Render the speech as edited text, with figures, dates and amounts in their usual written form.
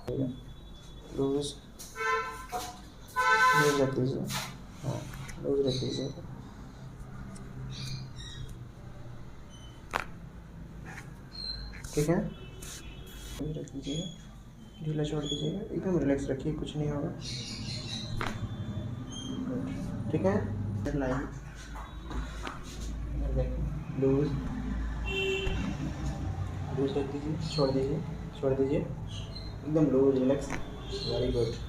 Loose loose रख दीजिए, हाँ लूज रख दीजिए। ठीक है, लूज रख दीजिए, ढीला छोड़ दीजिएगा, एकदम रिलैक्स रखिए, कुछ नहीं होगा। ठीक है, लाइन लूज लूज रख दीजिए, छोड़ दीजिए, छोड़ दीजिए, एकदम लूज रिलैक्स। Very good.